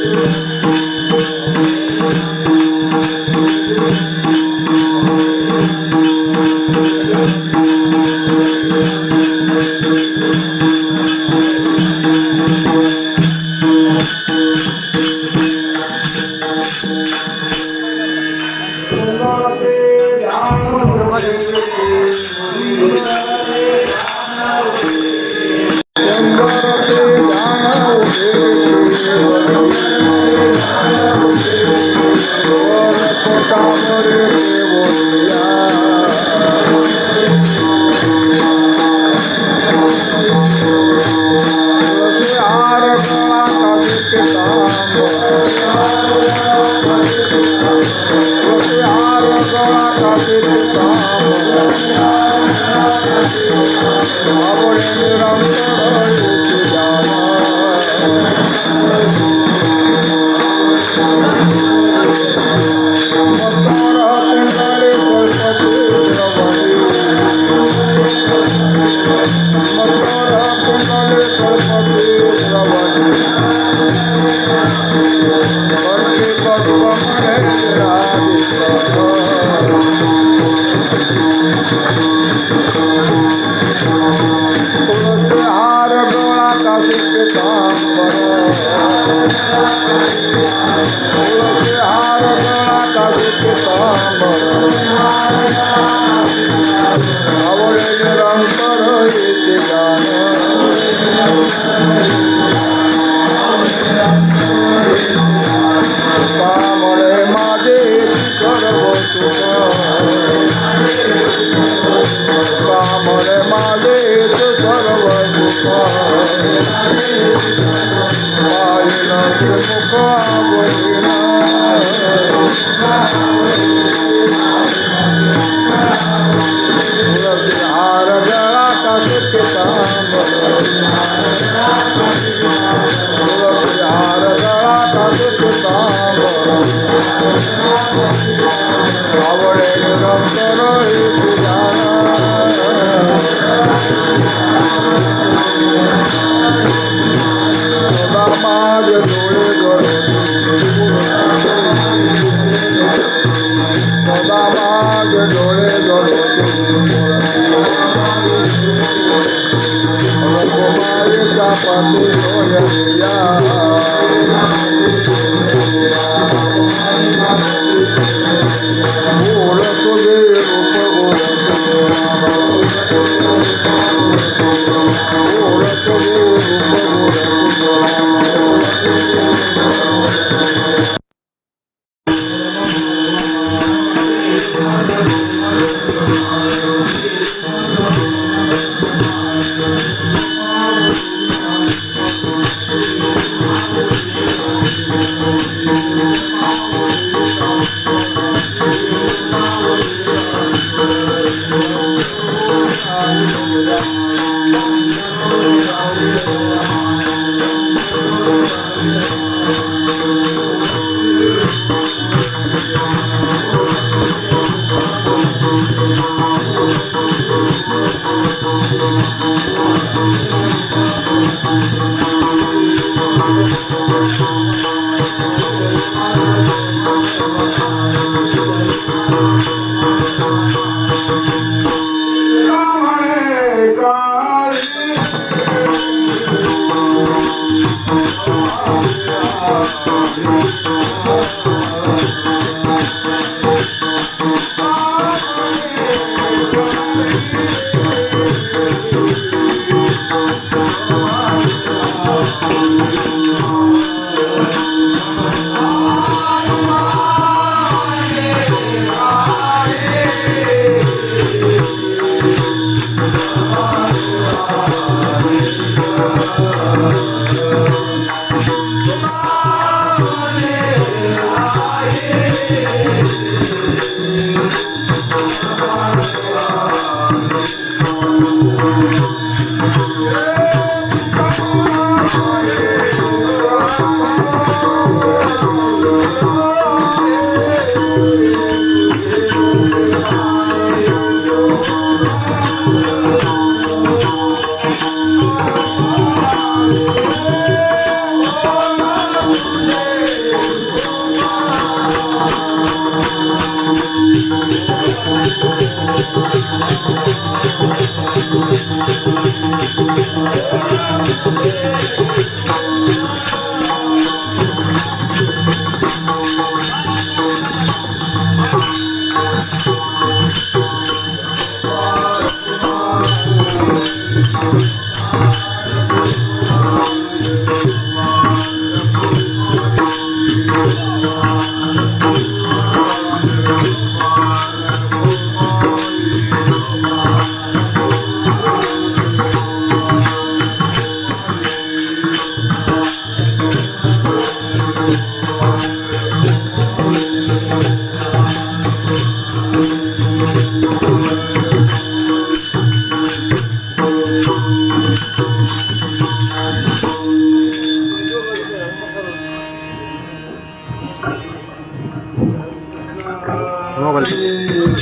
Yeah.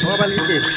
Mobile किती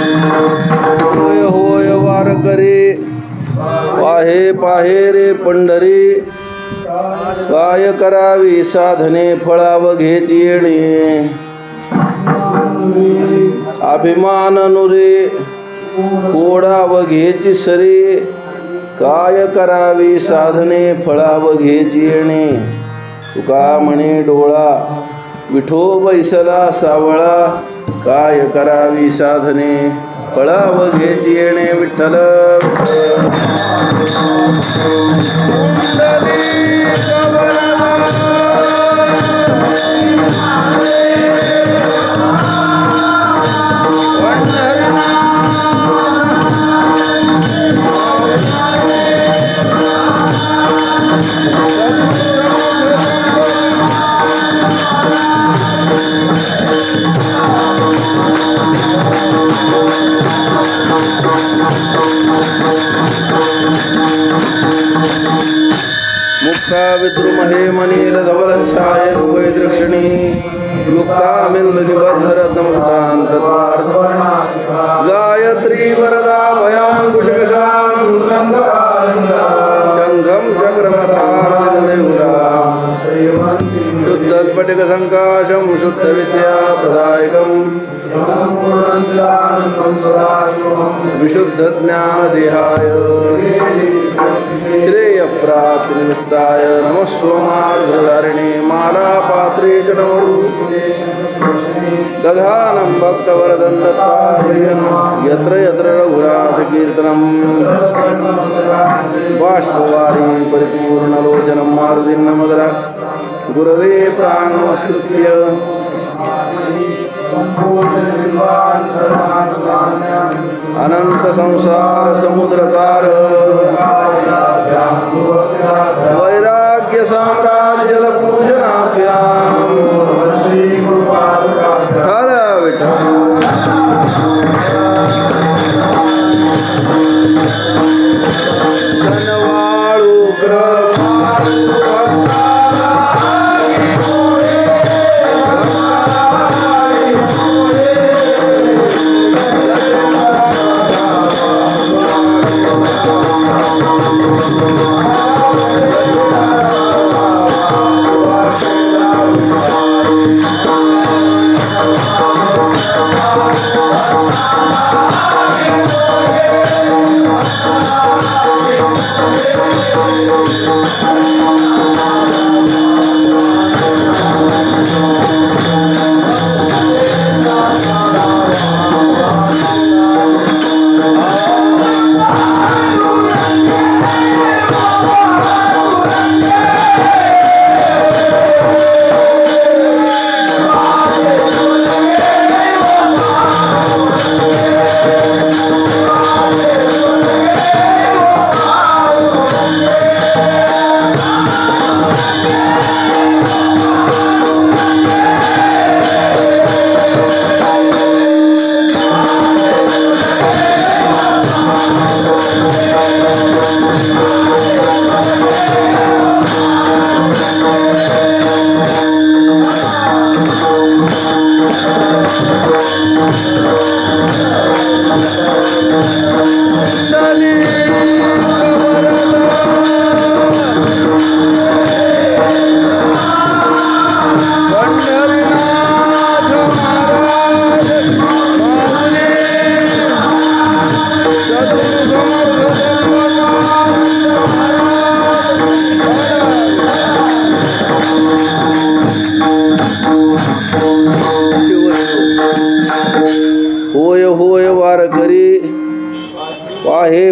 होय होय वारकरी पाहे पाहे रे पंढरी काय करावी साधने फळाव घेची येणे अभिमान नुरे कोडाव घेची सरी काय करावी साधने फळाव घेची येणे तुका म्हणे डोळा विठो बैसला सावळा काय करावी साधने फळाव घेची येणे विठ्ठल मुक्ता विद्रुमहे मनीर धवल छाये मुखे दृक्षिणी युक्तामिंद निबद्धरत्नमुक्तां तत्वार्थ गायत्री वरदा भयांकुशकशां शंखं चक्रमथारविन्देहुरा शुद्धस्फटिकसङ्काशं शुद्धविद्या प्रदायकं विशुद्धज्ञानदेहाय श्रेयप्राप्तिनिमित्ताय नमः सोमार्धधारिणे मालापात्रे च नमो दधानं भक्तवरदं दत्तात्रेयं यत्र यत्र रघुनाथकीर्तनं बाष्पवारी परिपूर्णलोचनं मारुतिं नमः गुरवे प्राणनमस्कृत्य अनंत संसार समुद्रतार वैराग्य साम्राज्य पूजनाभ्याम हर विठ्ठल धनवाळू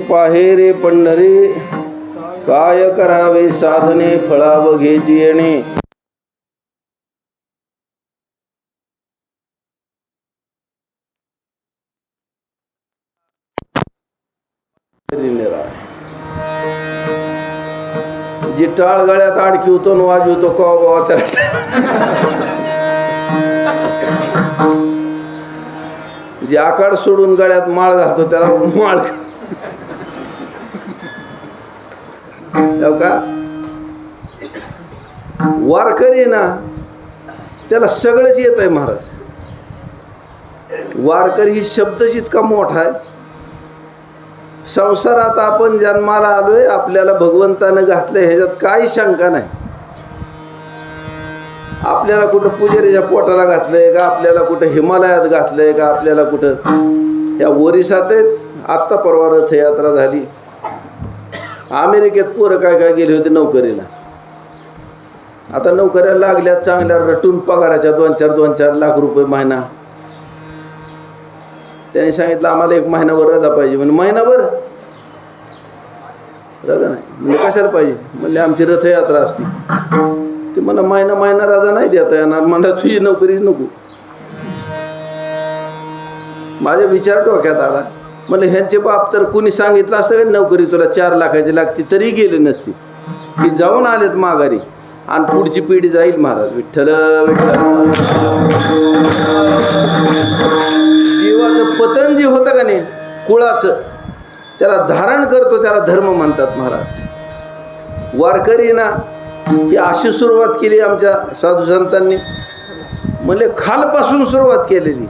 पाहे रे पंढरी, काय करावे साधने फळाव घेची येणे. जी टाळ गळ्यात अडकिवतो न वाजवतो कवा बाबा त्याला. जी आकाड सोडून गळ्यात माळ घालतो त्याला माळ. का वारकरी ना त्याला सगळंच येत आहे महाराज. वारकरी ही शब्दच इतका मोठा आहे. संसारात आपण जन्माला आलोय, आपल्याला भगवंतानं घातलं ह्याच्यात काही शंका नाही. आपल्याला कुठं पुजारीच्या पोटाला घातलंय का, आपल्याला कुठं हिमालयात घातलंय का, आपल्याला कुठं या ओरिसात आहेत. आत्ता परवा रथयात्रा झाली. अमेरिकेत पोरं काय काय गेले होते नोकरीला. आता नोकऱ्या लागल्या चांगल्या रटून पगाराच्या 2-4 लाख रुपये महिना. त्याने सांगितलं आम्हाला 1 महिनाभर रजा पाहिजे. म्हणजे महिनाभर रजा नाही. म्हणजे कशाला पाहिजे. म्हणजे आमची रथयात्रा असते. ते मला महिना रजा नाही देता येणार. मला तुझी नोकरीच नको. माझ्या विचार डोक्यात आला. म्हणजे ह्यांचे बाप तर कुणी सांगितलं असतं का नोकरी तुला 4 लाखाची लागते तरी गेले नसते. की जाऊन आलेत माघारी आणि पुढची पिढी जाईल. महाराज विठ्ठल विठ्ठल. जीवाचं पतन जे होतं का नाही कुळाचं, त्याला धारण करतो त्याला धर्म म्हणतात महाराज. वारकरी ना ही अशी सुरुवात केली आमच्या साधू संतांनी. म्हणजे खालपासून सुरुवात केलेली.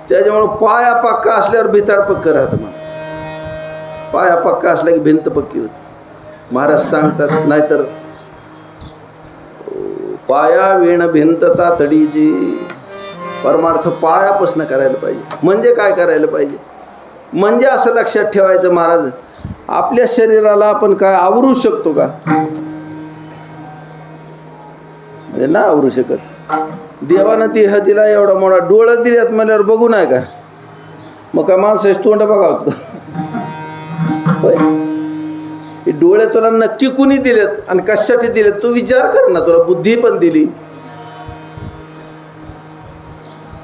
त्याच्यामुळं पाया पक्का असल्यावर भिताड पक्क राहतं महाराज. पाया पक्का असला की भिंत पक्की होती महाराज सांगतात. नाहीतर पाया विण भिंत तातडीची. परमार्थ पायापासून करायला पाहिजे. म्हणजे काय करायला पाहिजे. म्हणजे असं लक्षात ठेवायचं महाराज, आपल्या शरीराला आपण काय आवरू शकतो का. म्हणजे ना आवरू शकत. देवानं तिला एवढा मोठा डोळं दिल्यात म्हणल्यावर बघू नाही का. मग काय माणसाचे तोंड बघावत का. हे डोळे तुला नक्की कुणी दिलेत आणि कशासाठी दिलेत तू विचार कर ना. तुला बुद्धी पण दिली.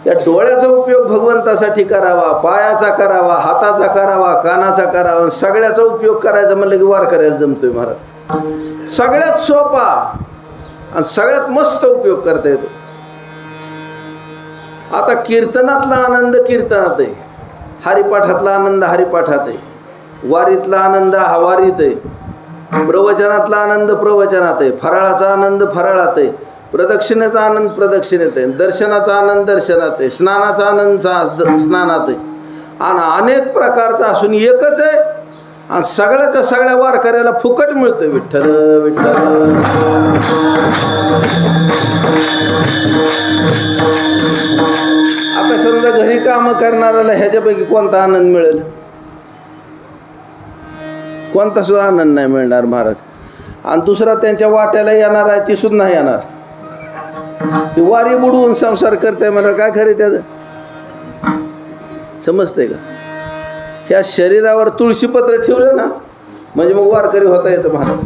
त्या डोळ्याचा उपयोग भगवंतासाठी करावा, पायाचा करावा, हाताचा करावा, कानाचा करावा. सगळ्याचा उपयोग करायचा म्हणलं की वार करायला जमतोय महाराज. सगळ्यात सोपा आणि सगळ्यात मस्त उपयोग करता येतो. आता कीर्तनातला आनंद कीर्तनात आहे, हरिपाठातला आनंद हरिपाठात आहे, वारीतला आनंद हा वारीत आहे, प्रवचनातला आनंद प्रवचनात आहे, फराळाचा आनंद फराळात आहे, प्रदक्षिणेचा आनंद प्रदक्षिणेत आहे, दर्शनाचा आनंद दर्शनात आहे, स्नानाचा आनंद स्नानात आहे. आणि अनेक प्रकारचा असून एकच आहे आणि सगळ्याच्या सगळ्या वारकऱ्याला फुकट मिळतोय. विठ्ठल विठ्ठल. आता समजा घरी कामं करणाऱ्याला ह्याच्यापैकी कोणता आनंद मिळेल. कोणता सुद्धा आनंद नाही मिळणार महाराज. आणि दुसरा त्यांच्या वाट्याला येणार आहे ती सुद्धा नाही येणार. वारी बुडवून संसार करताय मला काय खरे त्याचं समजतंय का. ह्या शरीरावर तुळशीपत्र ठेवलं ना म्हणजे मग वारकरी होता येतं महाराज.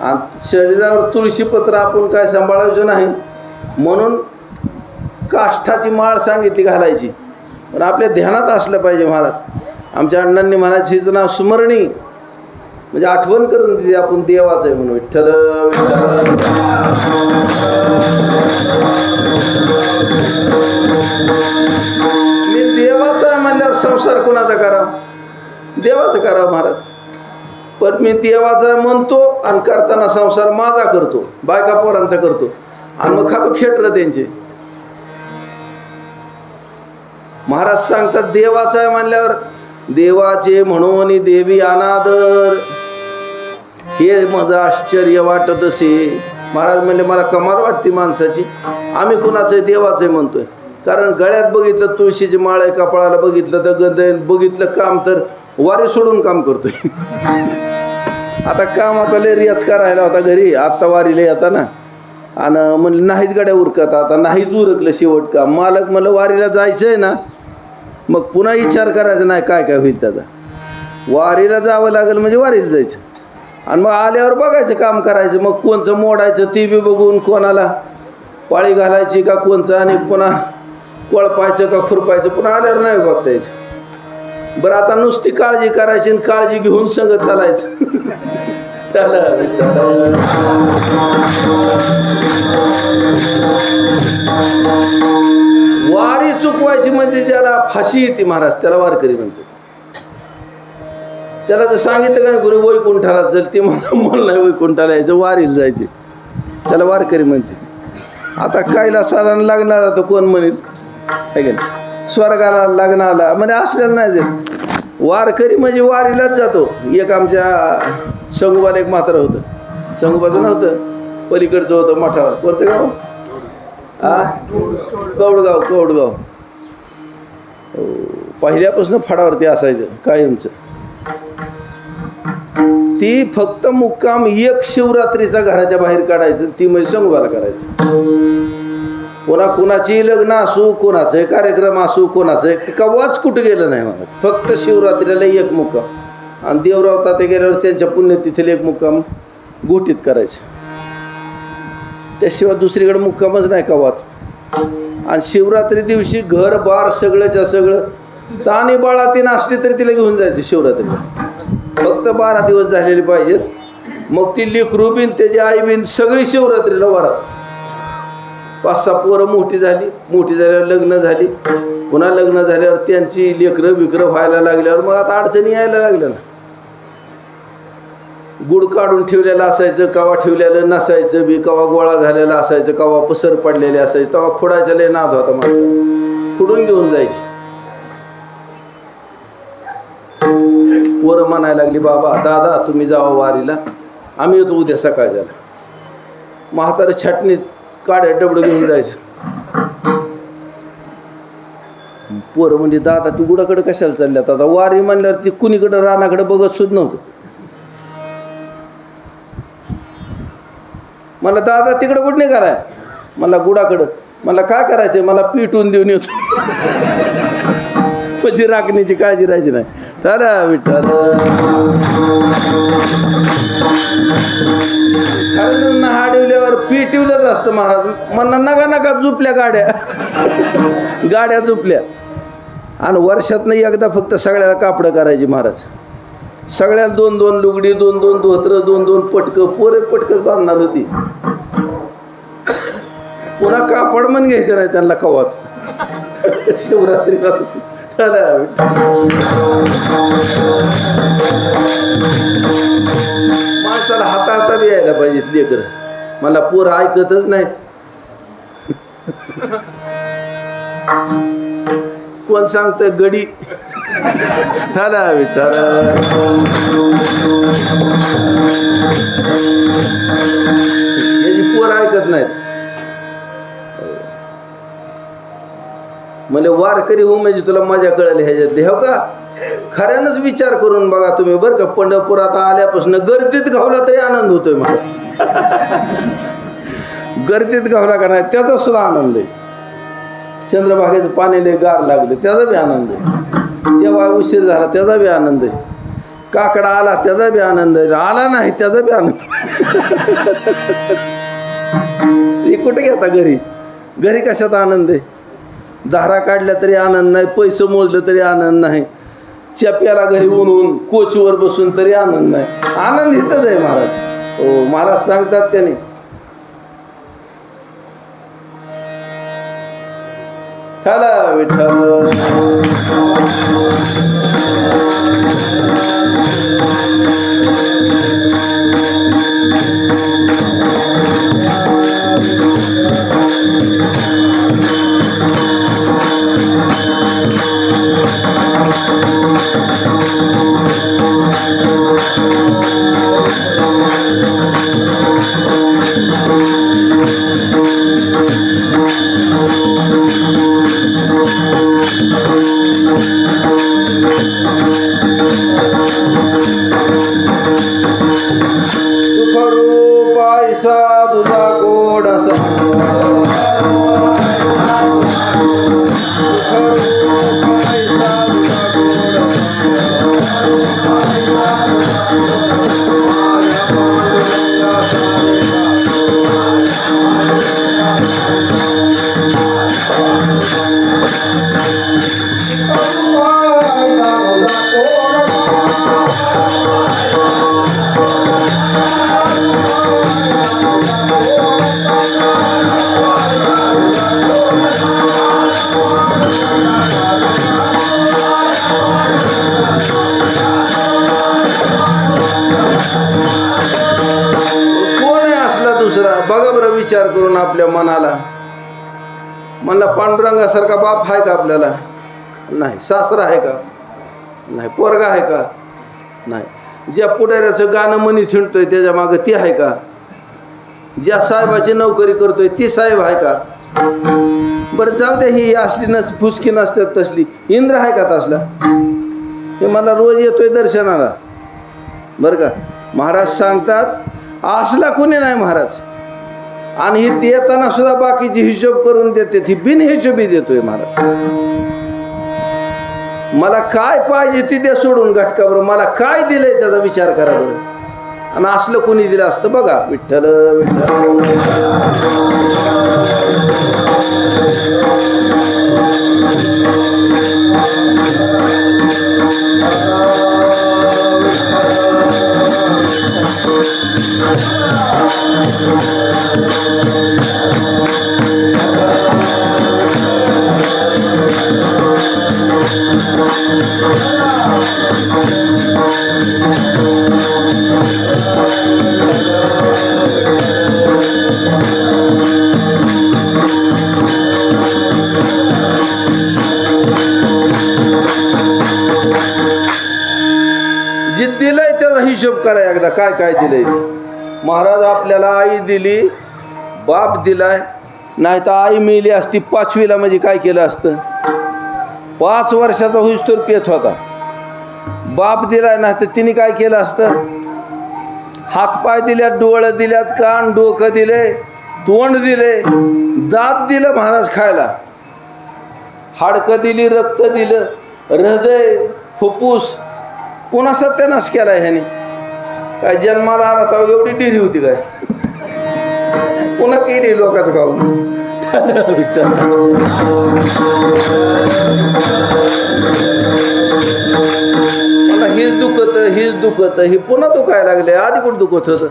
आणि शरीरावर तुळशीपत्र आपण काय सांभाळायचं नाही म्हणून काष्ठाची माळ सांगितली घालायची. पण आपल्या ध्यानात असलं पाहिजे महाराज. आमच्या अण्णांनी म्हणायची हिचं नाव स्मरणी म्हणजे आठवण करून दिली आपण देवाचं आहे म्हणून. विठ्ठल विठ्ठल. मी देवाचा आहे म्हणल्यावर संसार कोणाचा करावा. देवाचा करावा महाराज. पण मी देवाचा म्हणतो आणि करताना संसार माझा करतो, बायका पोरांचा करतो आणि मग खातो खेटर त्यांचे. महाराज सांगतात देवाचा आहे म्हणल्यावर देवाचे म्हणून देवी अनादर. हे माझं आश्चर्य वाटत असे. महाराज म्हणले मला कमाल वाटते माणसाची. आम्ही कुणाचं देवाचं म्हणतोय कारण गळ्यात बघितलं तुळशीची माळ आहे, कपाळाला बघितलं तर गंध, बघितलं काम तर वारी सोडून काम करतोय. आता काम आता लय रियाज करायला होता घरी, आत्ता वारीला येता ना आणि म्हणलं नाहीच गाड्या उरकत. आता नाहीच उरकलं शेवट काम. मालक म्हणलं वारीला जायचं आहे ना मग पुन्हा विचार करायचा नाही काय काय होईल त्याचा. वारीला जावं लागेल म्हणजे वारीला जायचं आणि मग आल्यावर बघायचं काम करायचं. मग कोणचं मोडायचं ती बी बघून, कोणाला पाळी घालायची का कोणचं, आणि पुन्हा कोळपायचं का खुरपायचं, पुन्हा आल्यावर नाही बघता यायचं. बरं आता नुसती काळजी करायची आणि काळजी घेऊन संगत चालायचं. वारी चुकवायची म्हणजे ज्याला फाशी येते महाराज त्याला वारकरी म्हणते. त्याला जर सांगितलं का गुरु वैकुंठाला चल, ते मला नाही वैकुंठाला यायचं, वारीला जायचे, त्याला वारकरी म्हणते. आता कैलासाला लागणारा तर कोण म्हणेल आहे का नाही, स्वर्गाला लग्नाला म्हणजे असलेलं नाही जात. वारकरी म्हणजे वारीलाच जातो. एक आमच्या संगोबाला एक म्हातारं होतं, संगोबाचं नव्हतं, पलीकडचं होतं मठावर. कोणतं गाव? कवडगाव. पहिल्यापासून फडावरती असायचं कायमचं. ती फक्त मुक्काम एक शिवरात्रीचा घराच्या बाहेर काढायचं, ती म्हणजे संगोबाला करायचं. पुन्हा कुणाची लग्न असू, कोणाचे कार्यक्रम असू, कोणाचं कवाच कुठं गेलं नाही मला. फक्त शिवरात्रीला एक मुक्काम आणि देवराव ताते गेल्यावर त्यांच्या पुण्यतिथीला एक मुक्काम गोटीत करायचं. त्याशिवाय दुसरीकडे मुक्कामच नाही कवाच. आणि शिवरात्री दिवशी घर बार सगळंच्या सगळं ताणी बाळा ती नाचली तरी तिला घेऊन जायचं शिवरात्रीला. फक्त 12 दिवस झालेले पाहिजेत. मग ती लेकरू बिन त्याची आई बिन सगळी शिवरात्रीला वरात. 5-6 पोरं मोठी झाल्यावर लग्न झाली. पुन्हा लग्न झाल्यावर त्यांची लेकरं बिकरं व्हायला लागल्यावर मग आता अडचणी यायला लागल्या ना. गुड काढून ठेवलेलं असायचं, कवा ठेवलेलं नसायचं बी, कवा गोळा झालेला असायचं, कवा पसर पडलेले असायचं. तेव्हा खोडायचा लय नाद होता माणसा, खुडून घेऊन जायची. पोरं म्हणायला लागली बाबा दादा तुम्ही जावा वारीला, आम्ही येतो उद्या सकाळच्याला. म्हातारं छाटणीत काड्या डबडं घेऊन जायचं. पोरं म्हणजे दादा तू गुडाकडे कशाला चालल्यात? आता वारी म्हणल्यावर ती कुणीकडं रानाकडे बघत सुद्धा नव्हतं. मला दादा तिकडं कुठं नाही कराय, मला गुडाकडं. मला काय करायचं, मला पिटून देऊन येतो. म्हणजे राखण्याची काळजी राहायची नाही. चला विठ्ठल हाडवल्यावर पिटिवलंच असतं महाराज. म्हणणार नका झुपल्या गाड्या झुपल्या. आणि वर्षातनं एकदा फक्त सगळ्याला कापडं करायची महाराज. सगळ्याला 2-2 लुगडी, 2-2 धोत्र, 2-2 पटकं. पोरे पटकच बांधणार होती. पुन्हा कापड म्हण घ्यायचं नाही त्यांना कवाच. शिवरात्रीला माणसाला हाताळता बी यायला पाहिजे लेकर. मला पोरं ऐकतच नाही. कोण सांगतोय गडी झाला विठ्ठल. याची पोरं ऐकत नाहीत. म्हणजे वारकरी हो म्हणजे तुला मजा कळली ह्याच्यातली. हो का, खऱ्यानंच विचार करून बघा तुम्ही बरं का. पंढरपुरात आल्यापासून गर्दीत घावला तरी आनंद होतोय मला. गर्दीत घावला का नाही त्याचा सुद्धा आनंद आहे. चंद्रभागेचं पाणी लय गार लागलं त्याचा बी आनंद आहे. तेव्हा उशीर झाला त्याचा बी आनंद आहे. काकडा आला त्याचा बी आनंद आहे. आला नाही त्याचा बी आनंद. कुठे घेता घरी कशात आनंद आहे? धारा काढल्या तरी आनंद नाही, पैसे मोजलं तरी आनंद नाही, चप्याला घरी ऊन कोचीवर बसून तरी आनंद नाही. आनंद इथंच आहे महाराज. हो महाराज सांगतात त्याने ठाला विठ्ठल. करून आपल्या मनाला. म्हणला पांडुरंगासारखा बाप आहे का आपल्याला? नाही. सासरा आहे का? नाही. पोरगा आहे का? नाही. ज्या पुढाऱ्याचं गाणं मनी थिंडतोय त्याच्या मागं ती आहे का? ज्या साहेबाची नोकरी करतोय ती साहेब आहे का? बरं जाऊ दे, ही असली फुसकी नसतात तसली. इंद्र आहे का तसला? हे मला रोज येतोय दर्शनाला बरं का. महाराज सांगतात असला कोणी नाही महाराज. आणि ही देताना सुद्धा बाकीची हिशोब करून देते, ही बिनहिशोबी देतोय महाराज. मला काय पाहिजे ती दे सोडून घटकाबरोबर, मला काय दिलंय त्याचा विचार करा बरं. आणि असलं कोणी दिलं असतं बघा. विठ्ठल विठ्ठल. जे दिलंय त्याचा हिशोब करा एकदा. काय काय दिलंय महाराज आपल्याला? आई दिली, बाप दिलाय. नाही तर आई मिली असती 5वीला म्हणजे काय केलं असतं? 5 वर्षाचा होईस्तोवर पेत होता. बाप दिलाय नाही तर तिने काय केलं असतं? हातपाय दिल्यात, डोळं दिल्यात, कान डोकं दिले, तोंड दिले, दात दिलं महाराज खायला, हाडकं दिली, रक्त दिलं, हृदय, फुफ्फुस. पुन्हा सत्यानाश केलाय ह्याने. काय जन्माला आला तर एवढी डिरी होती काय? पुन्हा केली लोकांचं खाऊन. मला हीच दुखत ही पुन्हा दुखायला लागले. आधी कुठं दुखत होतं?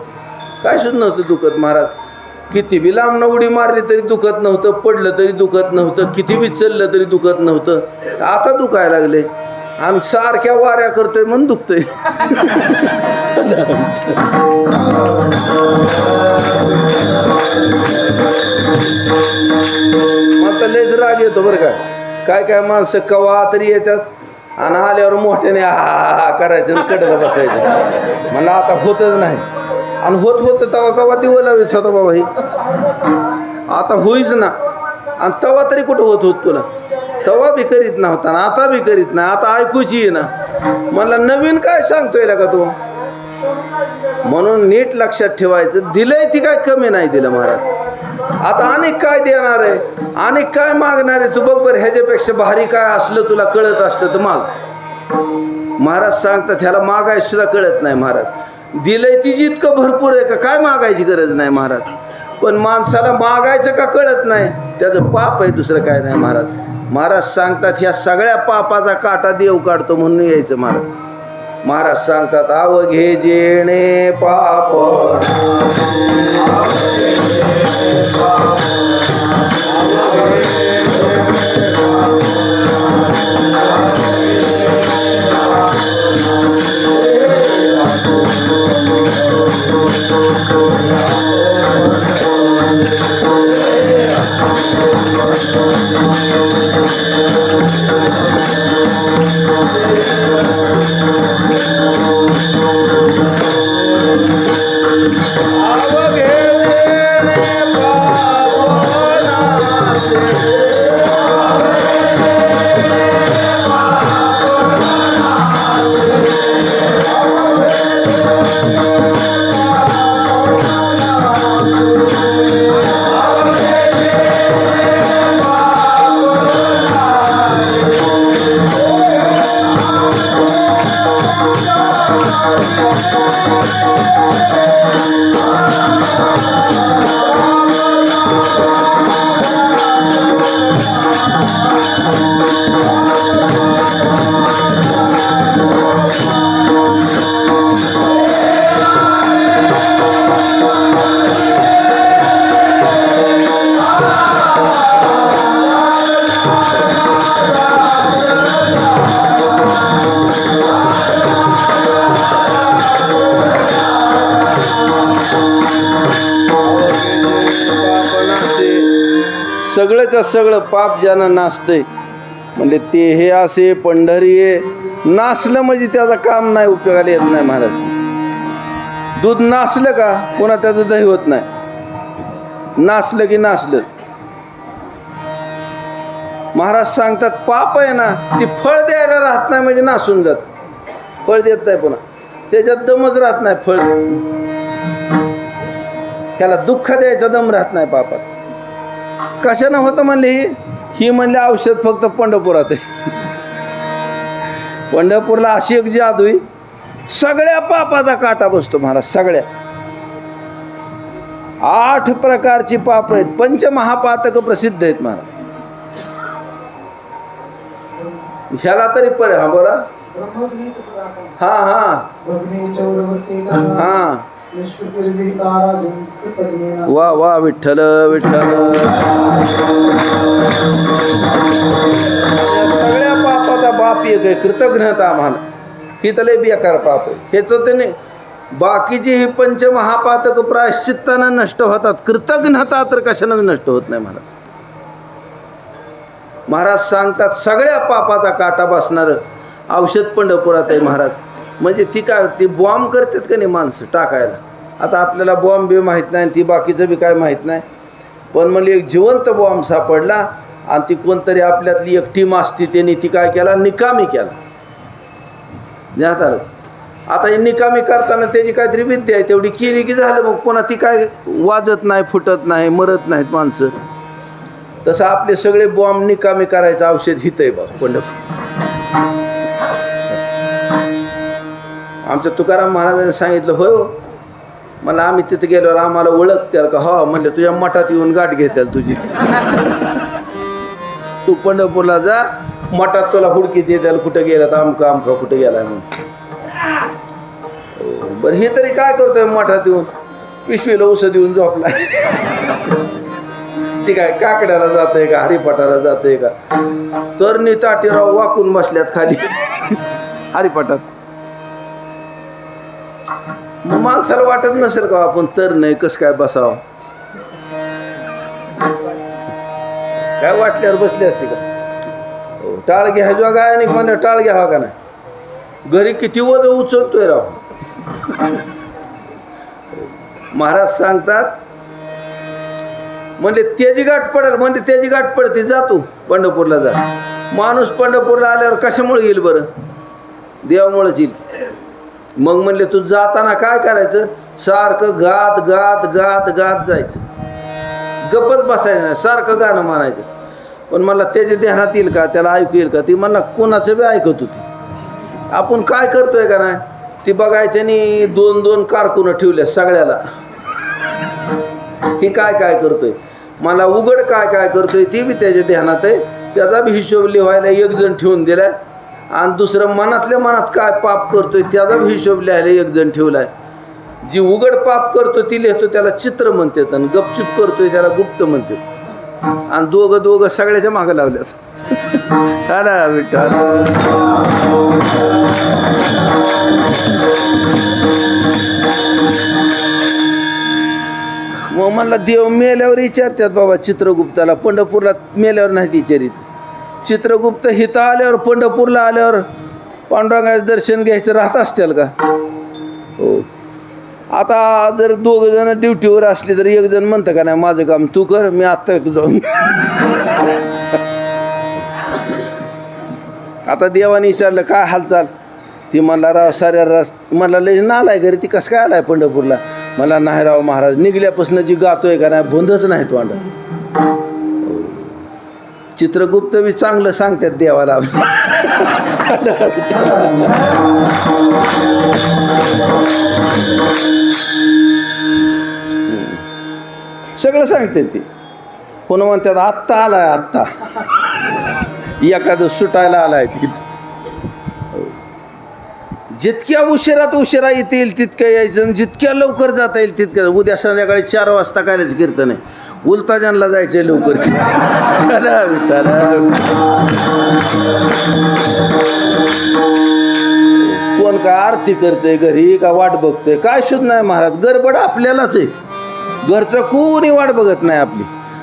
काय सुद्धा नव्हतं दुखत महाराज. किती बी लांबनं उडी मारली तरी दुखत नव्हतं, पडलं तरी दुखत नव्हतं, किती बी चाललं तरी दुखत नव्हतं. आता दुखायला लागले. आणि सारख्या वाऱ्या करतोय म्हणून दुखतोय. मग लयच राग येतो बरं काय काय माणसं कवा तरी येतात आणि आल्यावर मोठ्याने हा करायचं आणि कडेला बसायचं. मला आता होतच नाही. आणि होत तेव्हा कवा दिवं लावायचं होता बाबा. ही आता होईच ना. आणि तेव्हा तरी कुठं होत तुला? तेव्हा बी करीत नव्हता ना, आता बी करीत नाही. आता ऐकूची आहे ना. मला नवीन काय सांगतोय का तू? म्हणून नीट लक्षात ठेवायचं. दिलंय ती काय कमी नाही दिलं महाराज. आता अनेक काय देणार आहे, अनेक काय मागणार आहे. तू बघ बरं, ह्याच्यापेक्षा भारी काय असलं तुला कळत असलं तर माग. महाराज सांगतात ह्याला मागायचं सुद्धा कळत नाही महाराज. दिलंय ती जितकं भरपूर आहे का काय मागायची गरज नाही महाराज. पण माणसाला मागायचं का कळत नाही, त्याचं पाप आहे, दुसरं काय नाही महाराज. महाराज सांगतात ह्या सगळ्या पापाचा काटा देव काढतो म्हणून यायचं महाराज. महाराज सांगतात अवघे जेणे पाप अवघे सगळंच्या सगळं पाप ज्यानं नाचतंय म्हणजे ते हे असे पंढरी आहे. नाचलं म्हणजे त्याचं काम नाही, उपयोगाला येत नाही महाराज. दूध नाचलं का पुन्हा त्याचं दही होत नाही. नाचलं की नाचलंच. महाराज सांगतात पाप आहे ना ती फळ द्यायला राहत नाही म्हणजे नासून जात. फळ देत नाही पुन्हा, त्याच्यात दमच राहत नाही. फळ त्याला दुःख द्यायचा दम राहत नाही पापात. कशानं होतं म्हणले ही म्हणले औषध फक्त पंढरपुरात आहे. पंढरपूरला अशी एक जादू आहे, सगळ्या पापाचा काटा बसतो महाराज. सगळ्या 8 प्रकारची पाप आहेत. पंचमहापातक प्रसिद्ध आहेत महाराज. ह्याला तरी पण हा बोला. हा हा हा वा वा विठ्ठल विठ्ठल. सगळ्या पापाचा बाप एक आहे कृतज्ञता. आम्हाला ही तर लय बेकार पाप आहे. ह्याचं त्याने बाकीची ही पंचमहापातक प्रायश्चित्तानं नष्ट होतात. कृतज्ञता तर कशानं नष्ट होत नाही महाराज. महाराज सांगतात सगळ्या पापाचा काटा बसणारं औषध पंढरपुरात आहे महाराज. म्हणजे ती काय ती बॉम्ब करतात का नाही माणसं टाकायला. आता आपल्याला बॉम्ब बी माहीत नाही ती बाकीचं बी काय माहीत नाही. पण म्हणजे एक जिवंत बॉम्ब सापडला आणि ती कोणतरी आपल्यातली एक टीम असती त्यांनी ती काय केला निकामी केला. ज्ञात आलं. आता हे निकामी करताना त्याची काहीतरी विद्या आहे तेवढी केली की झालं. मग पुन्हा ती काय वाजत नाही, फुटत नाही, मरत नाहीत माणसं. तसं आपले सगळे बॉम्ब निकामी करायचं औषध हित आहे बा पंढरपूर. आमच्या तुकाराम महाराजांनी सांगितलं होय हो. मला आम्ही तिथे गेल्यावर आम्हाला ओळखत्याल का. हो म्हणले तुझ्या मठात येऊन गाठ घेत्याल तुझी. तू पंढरपूरला जा मठात तुला हुडकीत येत्याल कुठं गेला तर आमका आमका कुठं गेला म्हणून. बरं हे तरी काय करतोय मठात येऊन पिशवीला औषध येऊन झोपला. ती काय काकड्याला जाते का हरिपाठाला जाते का. तर ताटीराव वाकून बसल्यात खाली हरिपाठात. मग माणसाला वाटत नसेल का आपण तर नाही कसं काय बसावं. काय वाटल्यावर बसले असते का. टाळ घ्यायचो काय आणि म्हणलं टाळ घ्यावा का नाही. घरी किती वज उचलतोय राव. महाराज सांगतात म्हणजे त्याची गाठ पडेल म्हणजे त्याची गाठ पडते. जा तू पंढरपूरला जा. माणूस पंढरपूरला आल्यावर कशामुळे येईल बरं. देवामुळेच येईल. मग म्हणले तू जाताना काय करायचं सारखं गात गात गात गात जायचं. गप्पच बसायचं नाही सारखं गाणं म्हणायचं. पण मला त्याच्या ध्यानात येईल का त्याला ऐकू येईल का. ती मला कोणाचं बी ऐकत होती. आपण काय करतोय का नाही ती बघाय त्यांनी 2-2 कारकुनं ठेवल्या सगळ्याला. ही काय काय करतोय मला उघड काय काय करतोय ती बी त्याच्या ध्यानात आहे. त्याचा बी हिशोब लिहायला एक जण ठेवून दिलाय आणि दुसरं मनातल्या मनात काय पाप करतोय त्याचा बी हिशोब लिहायला एक जण ठेवलाय. जी उघड पाप करतो ती लिहितो त्याला चित्र म्हणतात आणि गपचूप करतोय त्याला गुप्त म्हणतात. आणि दोघं सगळ्याच्या मागं लावल्यात. अरे विठ्ठल. मग म्हणला देव मेल्यावर विचारतात बाबा चित्रगुप्ताला. पंढरपूरला मेल्यावर नाही विचारित. चित्रगुप्त हिथं आल्यावर पंढरपूरला आल्यावर पांडुरंगाचं दर्शन घ्यायचं राहत असतील का. हो. आता जर 2 जण ड्युटीवर असले तर एक जण म्हणतं का नाही माझं काम तू कर मी आत्ता येतो जाऊन. आता देवाने विचारलं काय हालचाल. ती म्हणला राव साऱ्या म्हणला लय नालाय घरी ती कसं काय आलाय पंढरपूरला. मला नाही राव महाराज निघल्यापासून जी गातोय का नाही बंदच नाही तोंड. चित्रगुप्त बी चांगलं सांगतात देवाला. सगळं सांगतात ते. कोण म्हणतात आत्ता आलाय आत्ता एखादं सुटायला आलाय तिथं. जितक्या उशिरात उशिरा येतील तितक्या यायचं जितक्या लवकर जाता येईल तितक्या. उद्या संध्याकाळी 4 वाजता कायच कीर्तन आहे. उलताजानला जायचंय लवकर. कोण का आरती करते घरी का वाट बघतोय काय सुद्धा नाही महाराज. गडबड आपल्यालाच आहे. घरचं कोणी वाट बघत नाही आपली.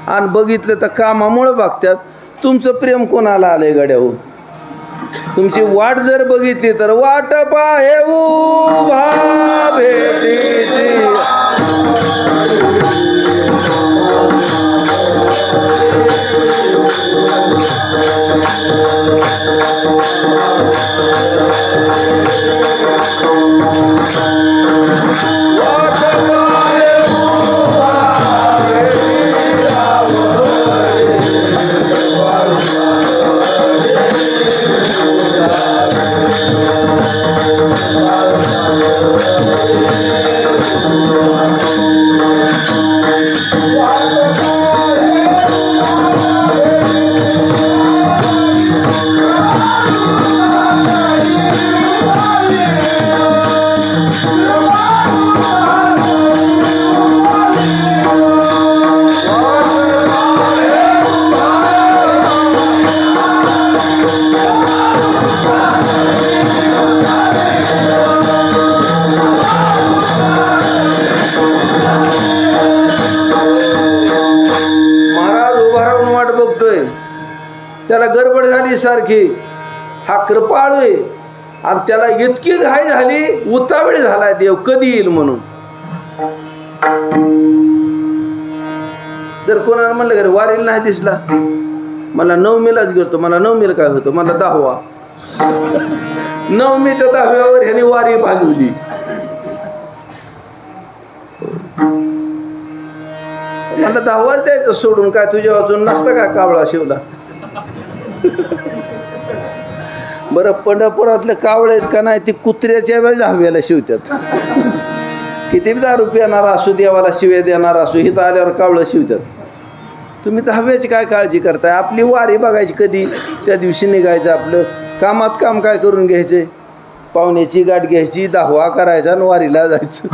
आणि बघितलं तर कामामुळं बघतात. तुमचं प्रेम कोणाला आलंय गड्याहो? तुमची वाट जर बघितली तर वाट पाहे उभा भेटीची. त्याला गडबड झाली सारखी. हा कृपाळू आहे आणि त्याला इतकी घाई झाली, उतावीळ झाला देव कधी येईल म्हणून. जर कोणाला म्हणलं का वारीला नाही दिसला, मला नवमीलाच गेलतो. मला नवमीला काय होतं, मला 10वा. नवमीच्या 10व्यावर ह्याने वारी भागवली. मला 10वाच द्यायचं सोडून, काय तुझ्या वाचून नसतं का कावळा शिवला. बरं, पंढरपुरातले कावळे आहेत का नाही, ती कुत्र्याच्या वेळेस 10व्याला शिवतात. किती दारू पिणार असू, देवाला शिव्या देणार असू, हिथं आल्यावर कावळं शिवतात. तुम्ही 10व्याची काय काळजी करताय? आपली वारी बघायची कधी, त्या दिवशी निघायचं. आपलं कामात काम काय करून घ्यायचे, पाहुण्याची गाठ घ्यायची, 10वा करायचा आणि वारीला जायचं.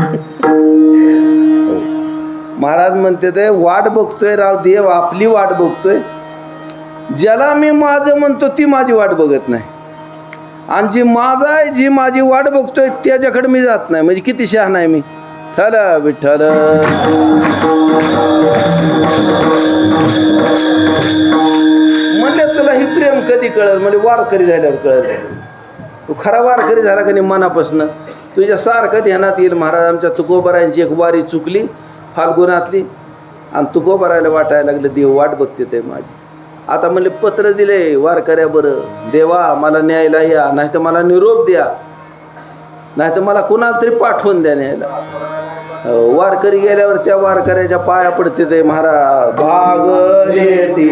महाराज म्हणते ते वाट बघतोय राव देव, आपली वाट बघतोय. ज्याला मी माझं म्हणतो ती माझी वाट बघत नाही, आणि जी माझा आहे, जी माझी वाट बघतोय त्याच्याकडे मी जात नाही. म्हणजे किती शहाणा आहे मी. ठल विठ्ठल. म्हणले तुला ही प्रेम कधी कळल? म्हणजे वारकरी झाल्यावर कळल. तू खरा वारकरी झाला का नाही मनापासनं, तुझ्या सारखं ध्यानात येईल. महाराज आमच्या तुकोबारायांची एक वारी चुकली फाल्गुनातली, आणि तुकोबारायला वाटायला लागलं देव वाट बघते ते माझी. आता म्हणले पत्र दिले वारकऱ्या, बरं देवा मला न्यायला या, नाही तर मला निरोप द्या, नाही तर मला कुणाला तरी पाठवून द्या न्यायला. वारकरी गेल्यावर त्या वारकऱ्याच्या पाया पडते ते महाराज. भागले ती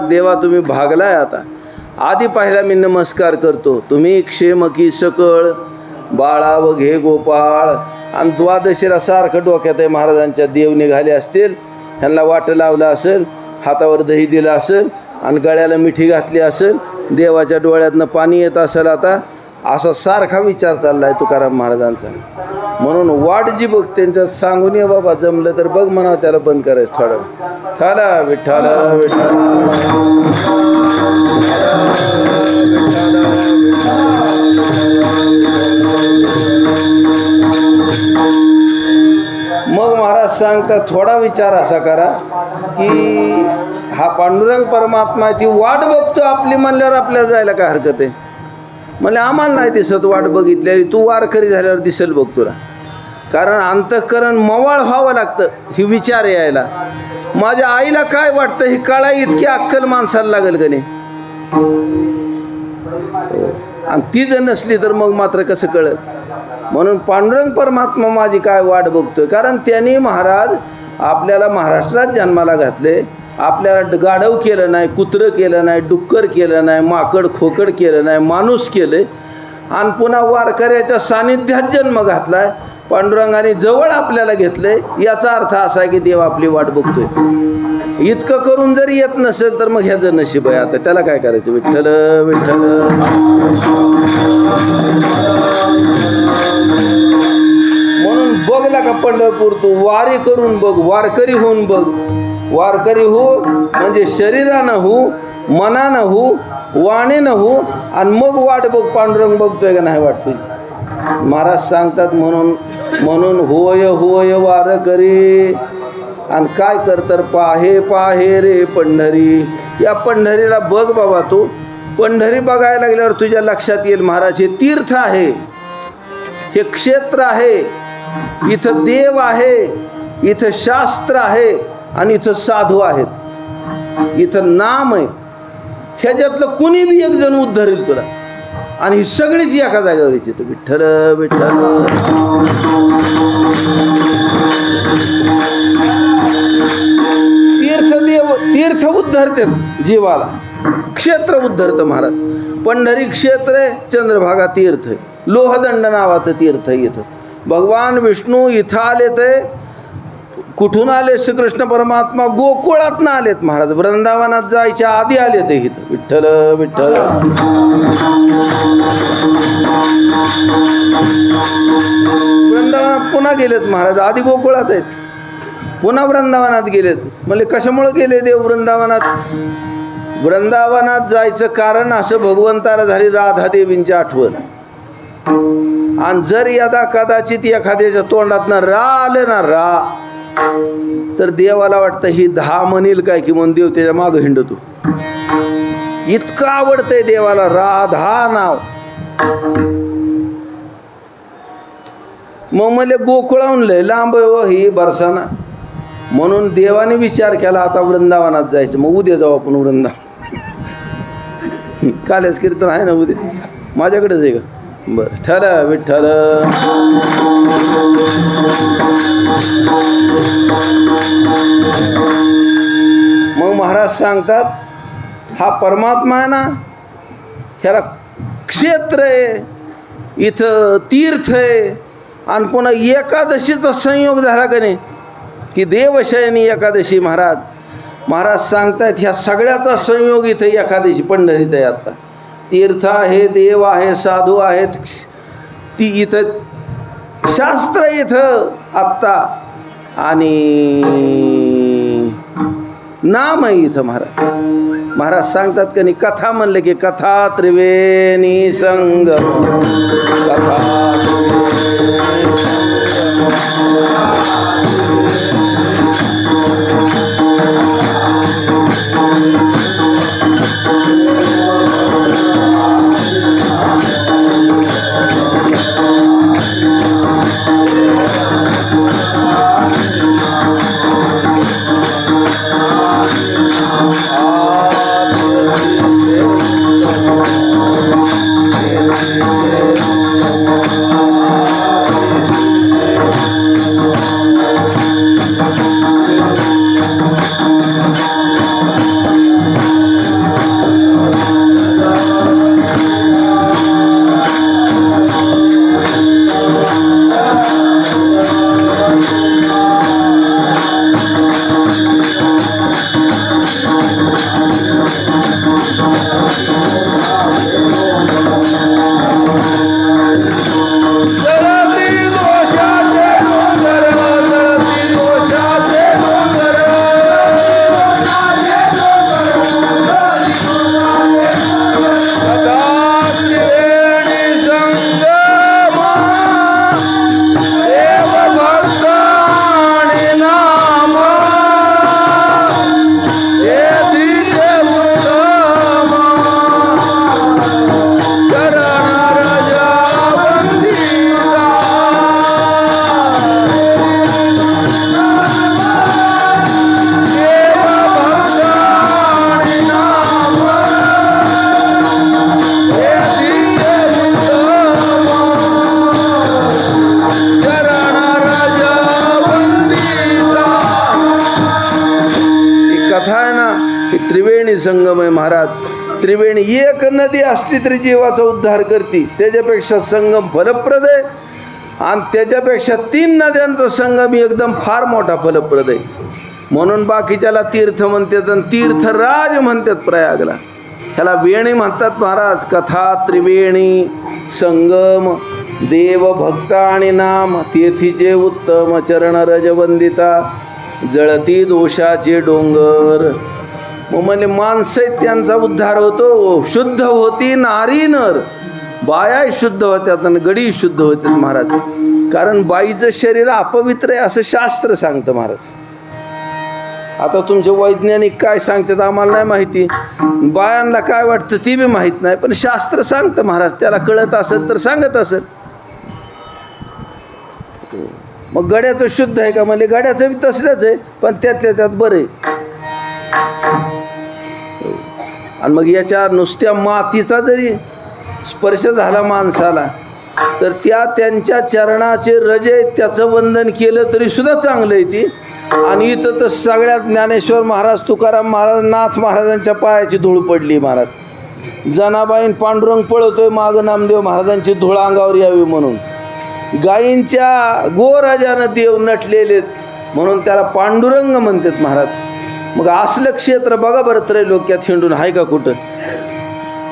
देवा तुम्ही भागलाय. आता आधी पाहिला मी नमस्कार करतो. तुम्ही क्षेमकी सकळ बाळा व घे गोपाळ. आणि द्वादशीला सारखं डोक्यात आहे महाराजांच्या देव निघाले असतील, ह्यांना वाटं लावलं असेल, हातावर दही दिलं असेल आणि गळ्याला मिठी घातली असेल, देवाच्या डोळ्यातनं पाणी येत असेल. आता असा सारखा विचार चालला आहे तुकाराम महाराजांचा. म्हणून वाट जी बघ त्यांच्यात सांगून ये बाबा, जमलं तर बघ म्हणावं त्याला बंद करायचं थोडं. ठाला विठ्ठल विठ्ठल मग महाराज सांगतात थोडा विचार असा करा की हा पांडुरंग परमात्मा ती वाट बघतो आपली म्हणल्यावर आपल्याला जायला काय हरकत आहे. म्हणजे आम्हाला नाही दिसत वाट बघितलेली, तू वारकरी झाल्यावर दिसेल बघ तुला. कारण अंतःकरण मवाळ व्हावं लागतं ही विचार यायला. माझ्या आईला काय वाटतं ही कळा इतकी अक्कल माणसाला लागेल का नाही. आणि ती जर नसली तर मग मात्र कसं कळत. म्हणून पांडुरंग परमात्मा माझी काय वाट बघतोय. कारण त्यांनी महाराज आपल्याला महाराष्ट्रात जन्माला घातले, आपल्याला गाढव केलं नाही, कुत्रं केलं नाही, डुक्कर केलं नाही, माकड खोकड केलं नाही, माणूस केलं आणि पुन्हा वारकऱ्याच्या सानिध्यात जन्म घातलाय. पांडुरंगाने जवळ आपल्याला घेतलंय. याचा अर्थ असा आहे की देव आपली वाट बघतोय. इतकं करून जरी येत नसेल तर मग ह्याचं नशीब आहे. आता त्याला काय करायचं. विठ्ठल विठ्ठल म्हणून बघला का पंढरपूर तू वारी करून बघ, वारकरी होऊन बघ. वारकरी हो म्हणजे शरीरानं हो, मनानं हो, वाणीनं हो आणि मग वाट बघ पांडुरंग बघतोय का नाही वाटतोय. महाराज सांगतात म्हणून होय होय वारकरी. आणि काय करतर पाहे पाहे रे पंढरी. या पंढरीला बघ बाबा तू. पंढरी बघायला लागल्यावर तुझ्या लक्षात येईल महाराज हे तीर्थ आहे, हे क्षेत्र आहे, इथं देव आहे, इथं शास्त्र आहे आणि इथं साधू आहेत, इथं नाम आहे. ह्याच्यातलं कुणी बी एक जण उद्धरेल तुला. आणि ही सगळीच एका जागेवर येते. विठ्ठल विठ्ठल तीर्थ उद्धरते जीवाला, क्षेत्र उद्धरतं महाराज. पंढरी क्षेत्र आहे, चंद्रभागा तीर्थ आहे, लोहदंड नावाचं तीर्थ आहे. इथं भगवान विष्णू इथं आले ते कुठून आले. श्रीकृष्ण परमात्मा गोकुळातनं आलेत महाराज. वृंदावनात जायच्या आधी आले ते इथं. विठ्ठल विठ्ठल वृंदावनात पुन्हा गेलेत महाराज. आधी गोकुळात आहेत, पुन्हा वृंदावनात गेलेत. म्हणजे कशामुळे गेले देव वृंदावनात. वृंदावनात जायचं कारण असं भगवंताला झाली राधादेवींची आठवण. आणि जर यदा कदाचित एखाद्याच्या तोंडातनं रा आलं ना रा, तर देवाला वाटतं ही 10 म्हणील काय की म्हणून देव त्याच्या मागं हिंडतो. इतकं आवडतंय देवाला राधा नाव. मग मला गोकुळाहून लय लांब ही बरसाना. म्हणून देवाने विचार केला आता वृंदावनात जायचं. मग उद्या जाऊ आपण वृंदावन. कालच कीर्तन आहे ना उद्या, माझ्याकडेच आहे का. बरं ठरा विठ्ठल. मग महाराज सांगतात हा परमात्मा आहे ना, ह्याला क्षेत्र आहे, इथं तीर्थ आहे. आणि पुन्हा एकादशीचा संयोग झाला का नाही की देवशयनी एकादशी. महाराज सांगतायत ह्या सगळ्याचा संयोग इथं एकादशी पंढरीत आहे. आत्ता तीर्थ आहे, देव आहे, साधू आहेत, ती इथं शास्त्र इथं आत्ता आणि नाम आहे इथं. महाराज सांगतात का नाही, कथा म्हणलं की कथा त्रिवेणी संगम, कथा एक नदी असली तरी जीवाचा उद्धार करते, त्याच्यापेक्षा संगम फलप्रद आहे. आणि त्याच्यापेक्षा 3 नद्यांचा संगम एकदम फार मोठा फलप्रद आहे. म्हणून बाकीच्याला तीर्थ म्हणतात आणि तीर्थराज म्हणतात प्रयागला. ह्याला वेणी म्हणतात महाराज. कथा त्रिवेणी संगम देव भक्त आणि नाम तेथीचे उत्तम चरण रजवंदिता जळती दोषाचे डोंगर. मग म्हणजे माणसं त्यांचा उद्धार होतो. शुद्ध होती नारी नर. बाया शुद्ध होत्यात आणि गडी शुद्ध होतात महाराज. कारण बाईचं शरीर अपवित्र आहे असं शास्त्र सांगतं महाराज. आता तुमचे वैज्ञानिक काय सांगतात आम्हाला नाही माहिती, बायांना काय वाटतं ती बी माहीत नाही, पण शास्त्र सांगतं महाराज. त्याला कळत असेल तर सांगत असेल. मग गड्याचं शुद्ध आहे का म्हणजे गड्याचं बी तसलंच आहे, पण त्यातल्या त्यात बरं आहे. आणि मग याच्या नुसत्या मातीचा जरी स्पर्श झाला माणसाला तर त्यांच्या चरणाचे रजे त्याचं वंदन केलं तरी सुद्धा चांगलं आहे ती. आणि इथं तर सगळ्यात ज्ञानेश्वर महाराज तुकाराम महाराज नाथ महाराजांच्या पायाची धूळ पडली महाराज. जनाबाईन पांडुरंग पळतोय मागं नामदेव महाराजांची धूळ अंगावर यावी म्हणून. गायींच्या गोराजानं देव नटलेलेत म्हणून त्याला पांडुरंग म्हणतात महाराज. मग असलं क्षेत्र बघा बरं त्रैलोक्यात हिंडून आहे का कुठं?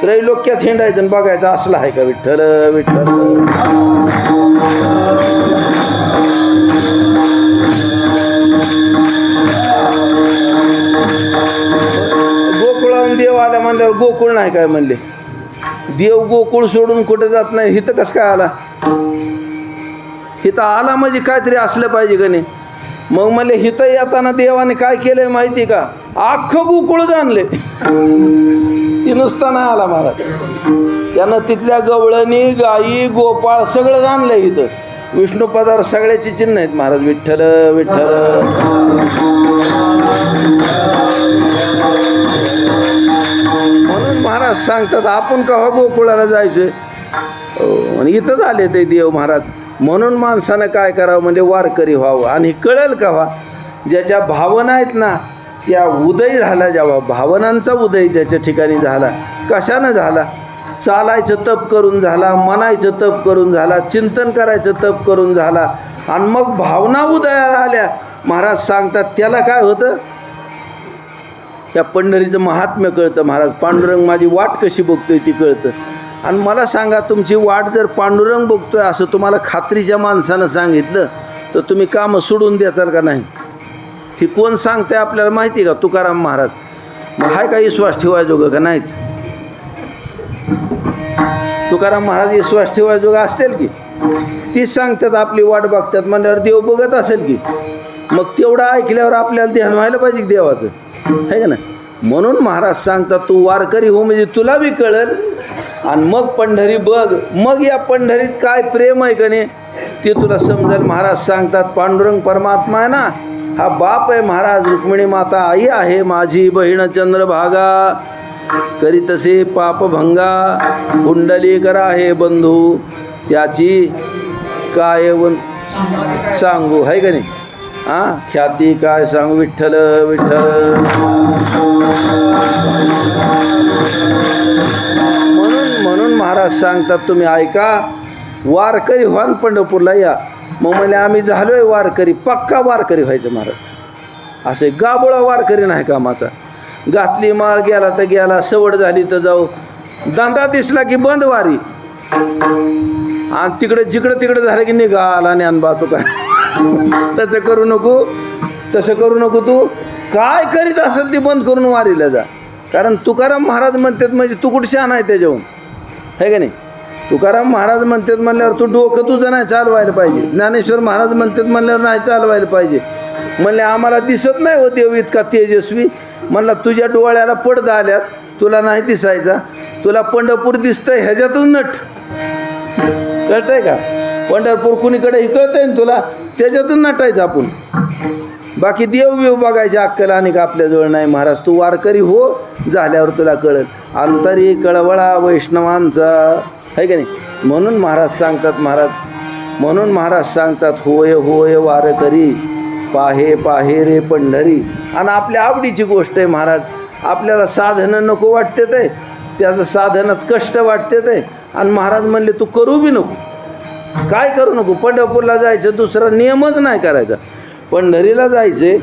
त्रैलोक्यात हिंडायचं आणि बघायचं असलं आहे का? विठ्ठल विठ्ठल. गोकुळाहून देव आल्या म्हणल्यावर गोकुळ नाही काय म्हणले? देव गोकुळ सोडून कुठे जात नाही. हिथं कसं काय आला? हिथं आला म्हणजे काहीतरी असलं पाहिजे का नाही? मग म्हणले हिथं येताना देवाने काय केलंय माहिती का? अख्खं गोकुळ जाणले. ती नुसता नाही आला महाराज. त्यानं तिथल्या गवळणी गाई गोपाळ सगळं जाणलंय. इथं विष्णू पदावर सगळ्याची चिन्ह आहेत महाराज. विठ्ठल विठ्ठल. म्हणून महाराज सांगतात आपण केव्हा गोकुळाला जायचंय आणि इथंच आले ते देव महाराज. म्हणून माणसानं काय करावं म्हणजे वारकरी व्हावं. आणि कळेल केव्हा? ज्याच्या भावना आहेत ना त्या उदय झाला. जेव्हा भावनांचा उदय ज्याच्या ठिकाणी झाला. कशानं झाला? चालायचं तप करून झाला, म्हणायचं तप करून झाला, चिंतन करायचं तप करून झाला. आणि मग भावना उदयाला आल्या महाराज सांगतात त्याला काय होतं? त्या पंढरीचं महात्म्य कळतं महाराज. पांडुरंग माझी वाट कशी बघतोय ती कळतं. आणि मला सांगा तुमची वाट जर पांडुरंग बघतोय असं तुम्हाला खात्रीच्या माणसानं सांगितलं तर तुम्ही कामं सोडून द्याचाल का नाही? ही कोण सांगते आपल्याला माहिती का? तुकाराम महाराज. मग हाय का विश्वास ठेवायजोगं का नाहीत? तुकाराम महाराज विश्वास ठेवायजोगं असतील की? तीच सांगतात आपली वाट बघतात म्हणल्यावर देव बघत असेल की? मग तेवढं ऐकल्यावर आपल्याला ध्यान व्हायला पाहिजे देवाचं, आहे का नाही? म्हणून महाराज सांगतात तू वारकरी हो म्हणजे तुला बी कळेल. आणि मग पंढरी बघ. मग या पंढरीत काय प्रेम आहे का नाही ते तुला समजेल. महाराज सांगतात पांडुरंग परमात्मा आहे ना, हा बाप आहे महाराज. रुक्मिणी माता आई आहे माझी. बहीण चंद्रभागा करीतसे पापभंगा. कुंडलीकर आहे बंधू त्याची काय सांगू, आहे का नाही? हां ख्याती काय सांगू. विठ्ठल विठ्ठल. म्हणून महाराज सांगतात तुम्ही ऐका वारकरी व्हान पंढरपूरला या. मग म्हणजे आम्ही झालोय वारकरी. पक्का वारकरी व्हायचं महाराज. असे गाबोळा वारकरी नाही कामाचा. घातली माळ गेला तर गेला, सवड झाली तर जाऊ, दांडा दिसला की बंद वारी. आणि तिकडे जिकडं झालं की निघाला ज्ञानबा तू काय. तसं करू नको, तसं करू नको. तू काय करीत असेल ते बंद करून वारीला जा. कारण तुकाराम महाराज म्हणतात म्हणजे तू कुठं शहाणा आहे त्याच्याहून, आहे का नाही? तुकाराम महाराज म्हणतात म्हणल्यावर तू डोकं तुझं नाही चालवायला पाहिजे. ज्ञानेश्वर महाराज म्हणतात म्हणल्यावर नाही चालवायला पाहिजे. म्हणले आम्हाला दिसत नाही हो देव इतका तेजस्वी. म्हणला तुझ्या डोळ्याला पडदा आल्यात, तुला नाही दिसायचा. तुला पंढरपूर दिसतंय ह्याच्यातून नट. कळतंय का? पंढरपूर कुणीकडेही कळतंय ना तुला, त्याच्यातून नटायचं आपण. बाकी देव बिव बघायची अक्कल आणि का आपल्याजवळ नाही महाराज. तू वारकरी हो झाल्यावर तुला कळत. अंतरी कळवळा वैष्णवांचा, आहे का नाही? म्हणून महाराज सांगतात होय होय वारकरी पाहे पाहे रे पंढरी. आणि आपल्या आवडीची गोष्ट आहे महाराज. आपल्याला साधनं नको वाटते ते त्याचं साधनात कष्ट वाटते ते. आणि महाराज म्हणले तू करू बी नको, काय करू नको. पंढरपूरला जायचं, दुसरा नियमच नाही करायचा. पंढरीला जायचे,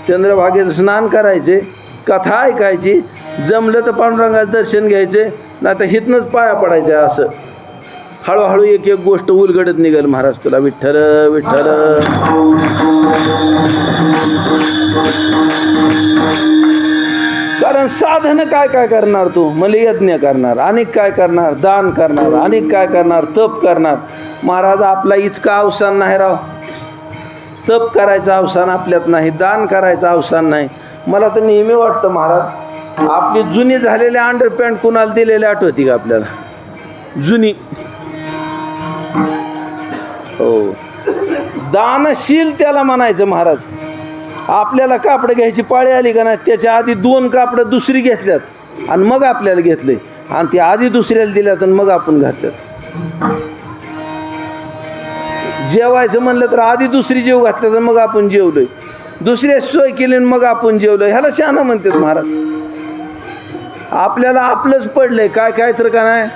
चंद्रभागेचं स्नान करायचे, कथा ऐकायची, जमलं तर पांडुरंगाचं दर्शन घ्यायचे, नाही तर हितनंच पाया पडायचे. असं हळूहळू एक एक गोष्ट उलगडत निघेल महाराज तुला. विठ्ठल विठ्ठल. कारण साधन काय काय करणार तू, मला यज्ञ करणार, अनेक काय करणार, दान करणार, अनेक काय करणार, तप करणार. महाराज आपला इतका अवसान नाही राव. तप करायचं अवसान आपल्यात नाही, दान करायचं अवसान नाही. मला तर नेहमी वाटतं महाराज आपली जुनी झालेली अंडरपॅन्ट कुणाला दिलेली आठवती का आपल्याला? जुनी. हो, दानशील त्याला म्हणायचं महाराज. आपल्याला कापडं घ्यायची पाळी आली का नाही, त्याच्या आधी 2 कापडं दुसरी घेतल्यात आणि मग आपल्याला घेतले, आणि ती आधी दुसऱ्याला दिल्यात आणि मग आपण घातल्यात. जेवायचं म्हणलं तर आधी दुसरी जेव घातल्या तर मग आपण जेवलोय, दुसऱ्या सोय केली आणि मग आपण जेवलोय. ह्याला शहाणं म्हणतात महाराज. आपल्याला आपलंच पडलंय काय काय तर का नाही.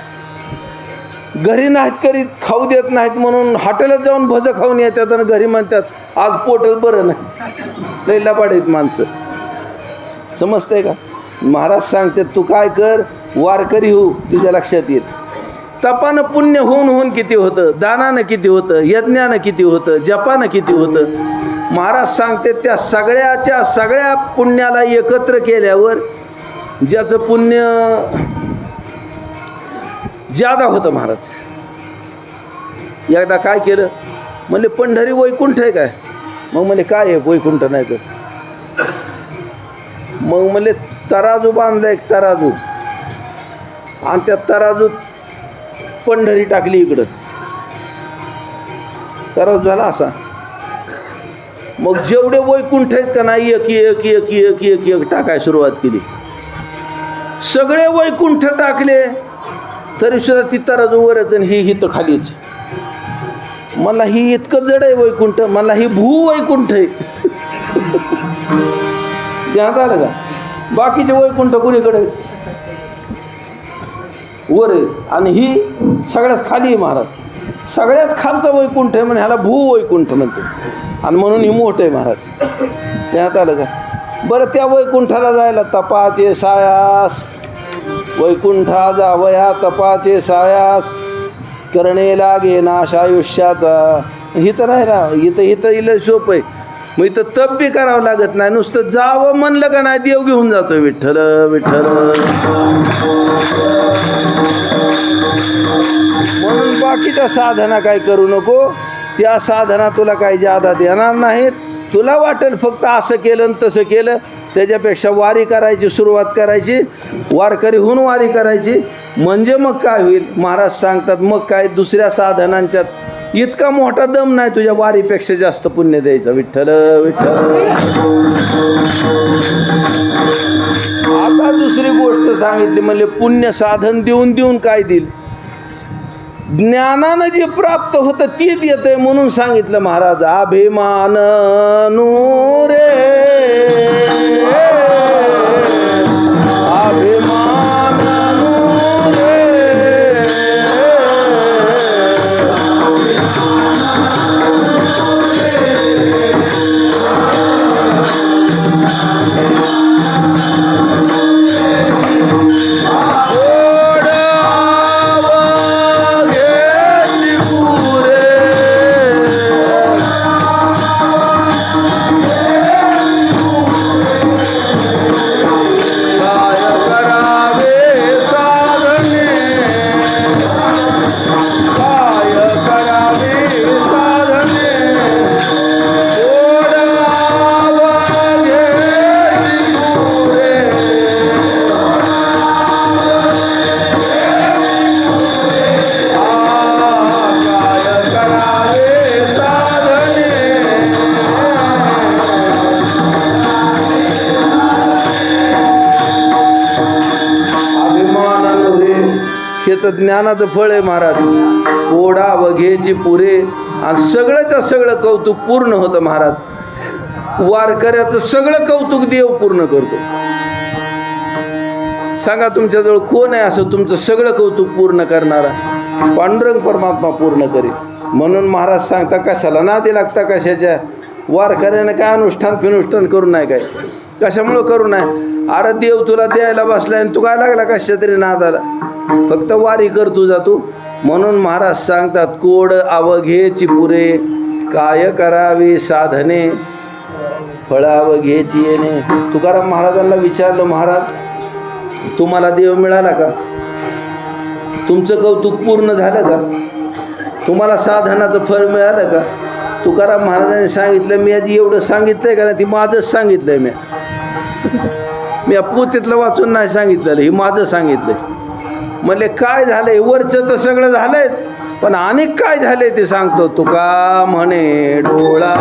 घरी नाहीत करीत, खाऊ देत नाहीत म्हणून हॉटेलात जाऊन भजं खाऊन येतात आणि घरी म्हणतात आज पोटच बरं नाही. लैला पाडीत माणसं. समजतंय का? महाराज सांगतात तू काय कर, वारकरी हो, तुझ्या लक्षात येईल. तपानं पुण्य होऊन होऊन किती होतं, दानानं किती होतं, यज्ञानं किती होतं, जपानं किती होतं. महाराज सांगते त्या सगळ्याच्या सगळ्या पुण्याला एकत्र केल्यावर ज्याचं पुण्य ज्यादा होतं. महाराज एकदा काय केलं, म्हणले पंढरी वैकुंठ आहे काय? मग म्हणले काय आहे वैकुंठ नाही तर? मग म्हणले तराजू बांधला एक तराजू, आणि त्या तराजूत पंढरी टाकली इकडं, तराजू झाला असा. मग जेवढे वैकुंठ आहेत का नाही एक एक एक एक एक एक टाकायला सुरुवात केली. सगळे वैकुंठ टाकले तरी सुद्धा ती तराजू वरच आणि ही हित खालीच. मला ही इतकं जड आहे वैकुंठ, मला ही भू वैकुंठ आहे. ध्यानात आलं का? बाकीचे वैकुंठ कुणीकडे वर आहे आणि ही सगळ्यात खाली आहे. महाराज सगळ्यात खालचा वैकुंठ आहे, म्हणजे ह्याला भू वैकुंठ म्हणते, आणि म्हणून ही मोठं आहे. महाराज ध्यानात आलं का? बरं, त्या वैकुंठाला जायला तपाचे सायास, वैकुंठा जावया तपाचे सायास, करणे लागे नाश आयुष्याचा. हिथं नाही ना, इथं इलं सोपं आहे. मग इथं तप बी करावं लागत नाही, नुसतं जावं म्हणलं का नाही देव घेऊन जातोय. विठ्ठल विठ्ठल. म्हणून बाकीच्या साधना काय करू नको, त्या साधना तुला काही जादा देणार नाहीत. तुला वाटेल फक्त असं केलं आणि तसं केलं, त्याच्यापेक्षा वारी करायची सुरुवात करायची, वारकरी होऊन वारी करायची. म्हणजे मग काय होईल, महाराज सांगतात मग काय दुसऱ्या साधनांच्यात इतका मोठा दम नाही, तुझ्या वारीपेक्षा जास्त पुण्य द्यायचं. विठ्ठल विठ्ठल. आता दुसरी गोष्ट सांगितली, म्हणजे पुण्य साधन देऊन देऊन काय देईल, ज्ञानानं जे प्राप्त होतं तेच येतंय. म्हणून सांगितलं महाराज अभिमान रे, अभिमान रे. हे तर ज्ञानाचं फळ आहे महाराज. ओढा वघेची पुरे, आणि सगळ्याचं सगळं कौतुक पूर्ण होतं महाराज. वारकऱ्याचं सगळं कौतुक देव पूर्ण करतो. सांगा तुमच्याजवळ कोण आहे असं तुमचं सगळं कौतुक पूर्ण करणारा? पांडुरंग परमात्मा पूर्ण करेल. म्हणून महाराज सांगता कशाला नादी लागता कशाच्या? वारकऱ्यानं काय अनुष्ठान फिनुष्ठान करू नाही काय? कशामुळं करू नाही? अरे देव तुला द्यायला बसलाय आणि तू काय लागला कशा तरी नादाला? फक्त वारी कर तुझा तू. म्हणून महाराज सांगतात कोड अवघे चिपुरे काय करावे साधने फळ अवघेची येणे. तुकाराम महाराजांना विचारलं, महाराज तुम्हाला देव मिळाला का? तुमचं कौतुक पूर्ण झालं का? तुम्हाला साधनाचं फळ मिळालं का? तुकाराम महाराजांनी सांगितलं, मी आधी एवढं सांगितलंय का? नाही, ती माझंच सांगितलंय. मी पोतीतलं वाचून नाही सांगितलेलं, हे माझं सांगितलंय. म्हणले काय झालंय? वरचं तर सगळं झालंयच, पण अनेक काय झालंय ते सांगतो. तुका म्हणे डोळा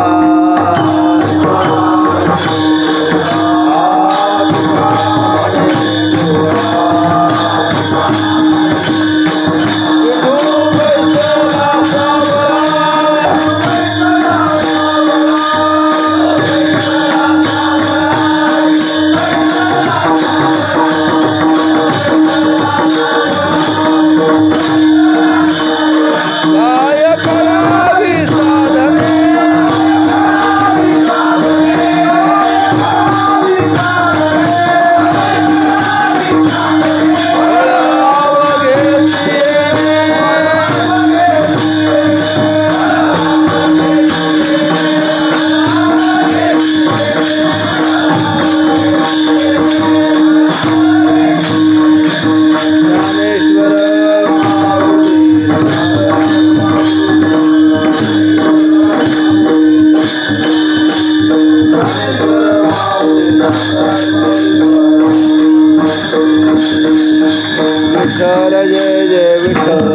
विठ्ठल जय जय विठ्ठल.